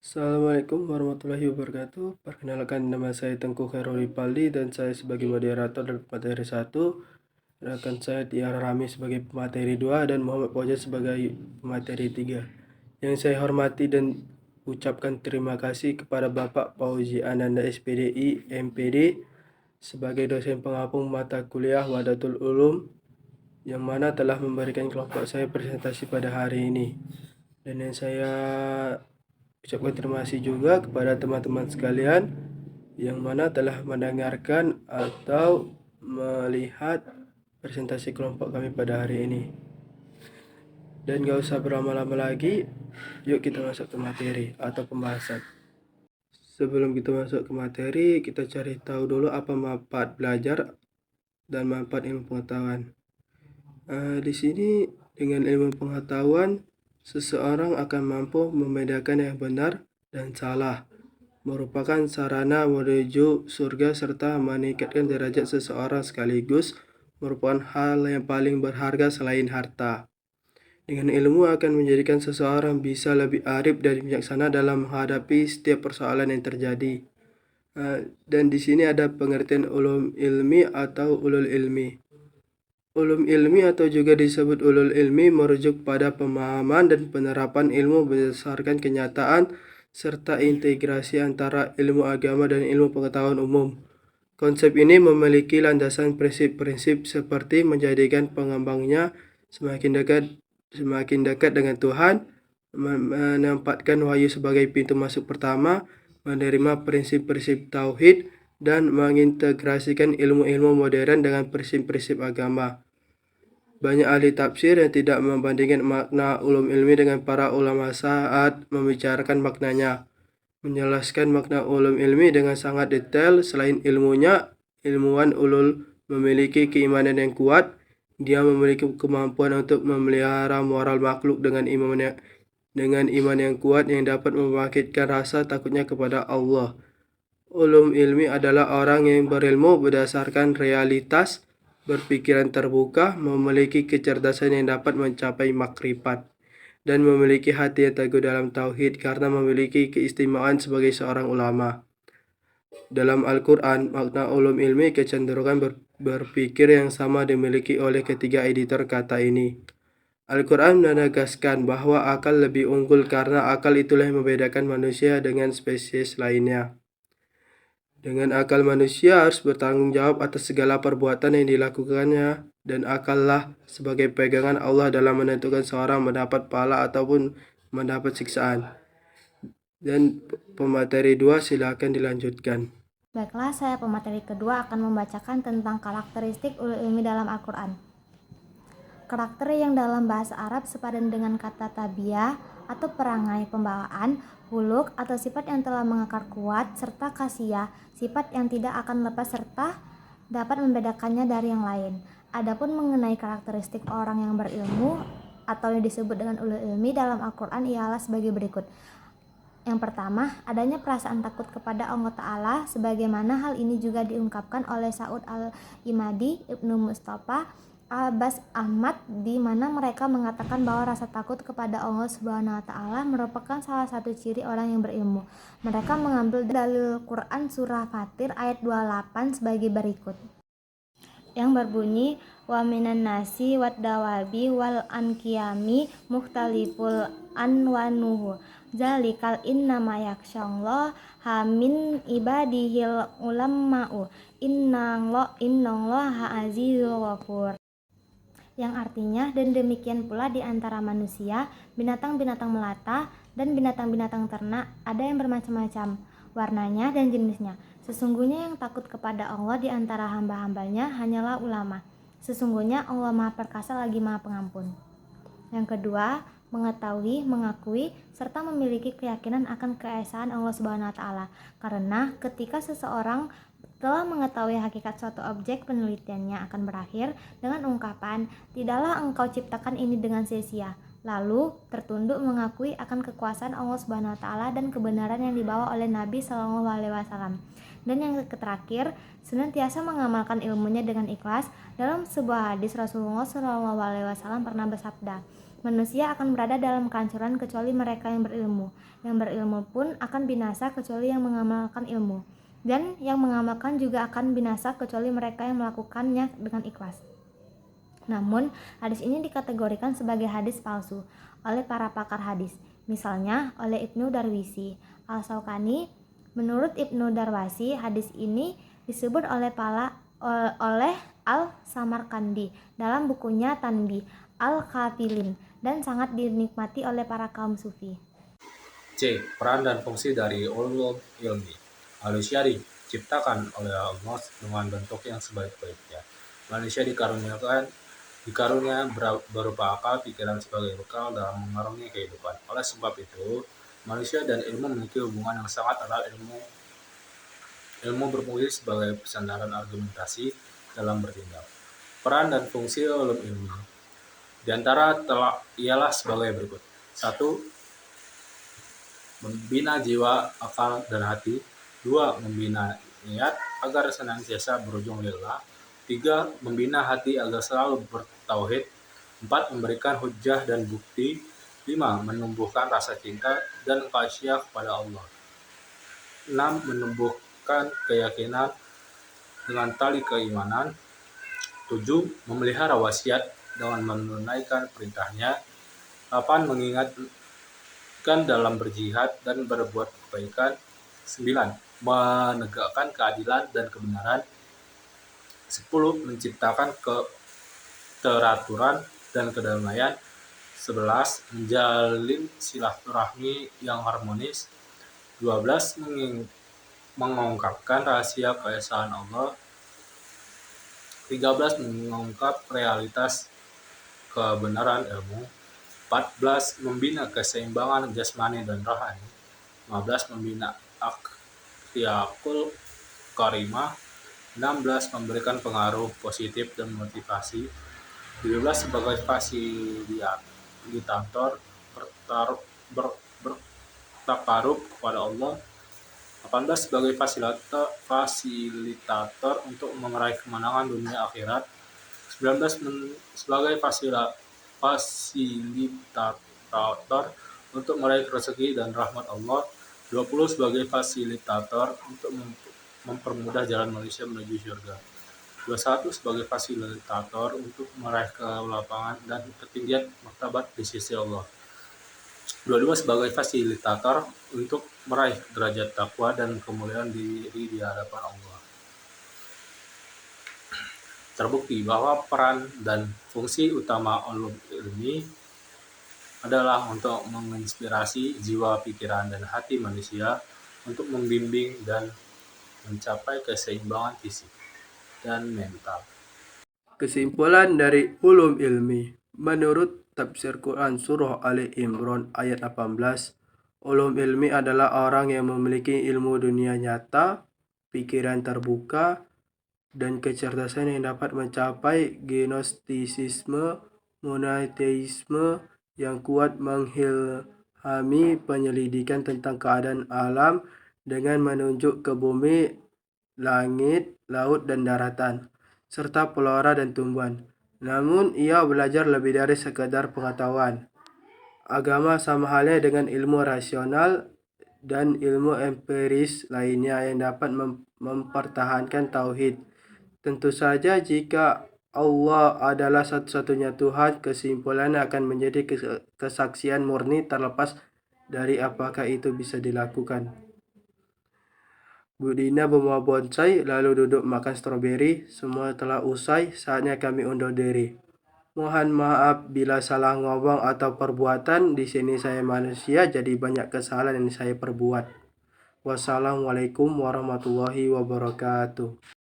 Assalamualaikum warahmatullahi wabarakatuh. Perkenalkan, nama saya Tengku Khairul Ripaldi dan saya sebagai moderator dari pemateri 1. Rekan saya Tiara Rami sebagai pemateri 2 dan Muhammad Fauzan sebagai pemateri 3. Yang saya hormati dan ucapkan terima kasih kepada Bapak Fauzi Ananda SPDI MPD sebagai dosen pengampu mata kuliah Wahdatul Ulum yang mana telah memberikan kelompok saya presentasi pada hari ini. Dan yang saya ucapkan terima kasih juga kepada teman-teman sekalian yang mana telah mendengarkan atau melihat presentasi kelompok kami pada hari ini. Dan gak usah berlama-lama lagi, yuk kita masuk ke materi atau pembahasan. Sebelum kita masuk ke materi, kita cari tahu dulu apa manfaat belajar dan manfaat ilmu pengetahuan. Di sini dengan ilmu pengetahuan, seseorang akan mampu membedakan yang benar dan salah, merupakan sarana menuju surga serta meningkatkan derajat seseorang sekaligus merupakan hal yang paling berharga selain harta. Dengan ilmu akan menjadikan seseorang bisa lebih arif dan bijaksana dalam menghadapi setiap persoalan yang terjadi. Dan di sini ada pengertian ulum ilmi atau ulul ilmi. Ulum ilmi atau juga disebut ulul ilmi merujuk pada pemahaman dan penerapan ilmu berdasarkan kenyataan serta integrasi antara ilmu agama dan ilmu pengetahuan umum. Konsep ini memiliki landasan prinsip-prinsip seperti menjadikan pengembangnya semakin dekat dengan Tuhan, menempatkan wahyu sebagai pintu masuk pertama, menerima prinsip-prinsip tauhid, dan mengintegrasikan ilmu-ilmu modern dengan prinsip-prinsip agama. Banyak ahli tafsir yang tidak membandingkan makna ulum ilmi dengan para ulama saat membicarakan maknanya. Menjelaskan makna ulum ilmi dengan sangat detail. Selain ilmunya, ilmuwan ulul memiliki keimanan yang kuat. Dia memiliki kemampuan untuk memelihara moral makhluk dengan iman yang kuat yang dapat membangkitkan rasa takutnya kepada Allah. Ulum ilmi adalah orang yang berilmu berdasarkan realitas, berpikiran terbuka, memiliki kecerdasan yang dapat mencapai makrifat, dan memiliki hati yang teguh dalam tauhid karena memiliki keistimewaan sebagai seorang ulama. Dalam Al-Quran, makna ulum ilmi kecenderungan berpikir yang sama dimiliki oleh ketiga editor kata ini. Al-Quran menegaskan bahwa akal lebih unggul karena akal itulah yang membedakan manusia dengan spesies lainnya. Dengan akal manusia harus bertanggung jawab atas segala perbuatan yang dilakukannya, dan akallah sebagai pegangan Allah dalam menentukan seorang mendapat pahala ataupun mendapat siksaan. Dan pemateri 2 silakan dilanjutkan. Baiklah, saya pemateri kedua akan membacakan tentang karakteristik ulul ilmi dalam Al-Quran. Karakter yang dalam bahasa Arab sepadan dengan kata tabiah atau perangai pembawaan, huluk atau sifat yang telah mengakar kuat, serta kasiyah, sifat yang tidak akan lepas serta dapat membedakannya dari yang lain. Adapun mengenai karakteristik orang yang berilmu atau yang disebut dengan ulul ilmi dalam Al-Quran ialah sebagai berikut. Yang pertama, adanya perasaan takut kepada Allah Ta'ala, sebagaimana hal ini juga diungkapkan oleh Sa'ud Al-Imadi, Ibnu Mustafa, Abbas Ahmad, di mana mereka mengatakan bahwa rasa takut kepada Allah Subhanahu wa Ta'ala merupakan salah satu ciri orang yang berilmu. Mereka mengambil dalil Quran surah Fatir ayat 28 sebagai berikut, yang berbunyi, wa minan nasi wad dawabi wal ankiyami mukhtaliful anwanuhu zalikal innama yakshallah hamin ibadihil ulama'u innallaha azizul ghafur, yang artinya, dan demikian pula di antara manusia, binatang-binatang melata, dan binatang-binatang ternak ada yang bermacam-macam warnanya dan jenisnya. Sesungguhnya yang takut kepada Allah di antara hamba-hambanya hanyalah ulama. Sesungguhnya Allah Maha Perkasa lagi Maha Pengampun. Yang kedua, mengetahui, mengakui, serta memiliki keyakinan akan keesaan Allah Subhanahu wa Ta'ala. Karena ketika seseorang telah mengetahui hakikat suatu objek, penelitiannya akan berakhir dengan ungkapan, tidaklah engkau ciptakan ini dengan sia-sia. Lalu tertunduk mengakui akan kekuasaan Allah Subhanahu wa Ta'ala dan kebenaran yang dibawa oleh Nabi Shallallahu Alaihi Wasallam. Dan yang terakhir, senantiasa mengamalkan ilmunya dengan ikhlas. Dalam sebuah hadis, Rasulullah Shallallahu Alaihi Wasallam pernah bersabda, Manusia akan berada dalam kehancuran kecuali mereka yang berilmu. Yang berilmu pun akan binasa kecuali yang mengamalkan ilmu. Dan yang mengamalkan juga akan binasa kecuali mereka yang melakukannya dengan ikhlas. Namun, hadis ini dikategorikan sebagai hadis palsu oleh para pakar hadis. Misalnya oleh Ibnu Darwisi Al-Syaukani. Menurut Ibnu Darwisi, hadis ini disebut oleh Al-Samarkandi dalam bukunya Tanbih Al-Kafilin dan sangat dinikmati oleh para kaum sufi. C. Peran dan fungsi dari ulum ilmi. Manusia diciptakan oleh Allah dengan bentuk yang sebaik-baiknya. Manusia dikarunia berupa akal pikiran sebagai bekal dalam mengarungi kehidupan. Oleh sebab itu, manusia dan ilmu memiliki hubungan yang sangat erat. Ilmu berfungsi sebagai sandaran argumentasi dalam bertindak. Peran dan fungsi ulum ilmi di antara ialah sebagai berikut. 1. Membina jiwa, akal, dan hati. 2. Membina niat agar senantiasa berujung lillah. 3. Membina hati agar selalu bertauhid. 4. Memberikan hujjah dan bukti. 5. Menumbuhkan rasa cinta dan khasyah kepada Allah. 6. Menumbuhkan keyakinan dengan tali keimanan. 7. Memelihara wasiat dengan menunaikan perintahnya. 8. Mengingatkan dalam berjihad dan berbuat kebaikan. 9. Menegakkan keadilan dan kebenaran. 10. Menciptakan keteraturan dan kedamaian. 11. Menjalin silaturahmi yang harmonis. 12. Mengungkapkan rahasia keesaan Allah. 13. Mengungkap realitas kebenaran ilmu. 14. Membina keseimbangan jasmani dan rohani. 15. Membina akhlakul karimah. 16. Memberikan pengaruh positif dan motivasi. 17. Sebagai fasilitator bertakarub kepada Allah. 18. Sebagai fasilitator untuk meraih kemenangan dunia akhirat. 19. Sebagai fasilitator untuk meraih rezeki dan rahmat Allah. 20. Sebagai fasilitator untuk mempermudah jalan manusia menuju surga. 21. Sebagai fasilitator untuk meraih kelapangan dan ketinggian martabat di sisi Allah. 22. Sebagai fasilitator untuk meraih derajat takwa dan kemuliaan diri di hadapan Allah. Terbukti bahwa peran dan fungsi utama ulum ilmi adalah untuk menginspirasi jiwa, pikiran, dan hati manusia untuk membimbing dan mencapai keseimbangan fisik dan mental. Kesimpulan dari ulum ilmi. Menurut tafsir Quran Surah Ali Imran ayat 18, ulum ilmi adalah orang yang memiliki ilmu dunia nyata, pikiran terbuka, dan kecerdasan yang dapat mencapai gnostisisme, monoteisme yang kuat, mengilhami penyelidikan tentang keadaan alam dengan menunjuk ke bumi, langit, laut, dan daratan, serta flora dan tumbuhan. Namun, ia belajar lebih dari sekadar pengetahuan. Agama sama halnya dengan ilmu rasional dan ilmu empiris lainnya yang dapat mempertahankan tauhid. Tentu saja jika Allah adalah satu-satunya Tuhan, kesimpulannya akan menjadi kesaksian murni terlepas dari apakah itu bisa dilakukan. Bu Dina membawa bonsai, lalu duduk makan stroberi. Semua telah usai, saatnya kami undur diri. Mohon maaf bila salah ngomong atau perbuatan. Di sini saya manusia, jadi banyak kesalahan yang saya perbuat. Wassalamualaikum warahmatullahi wabarakatuh.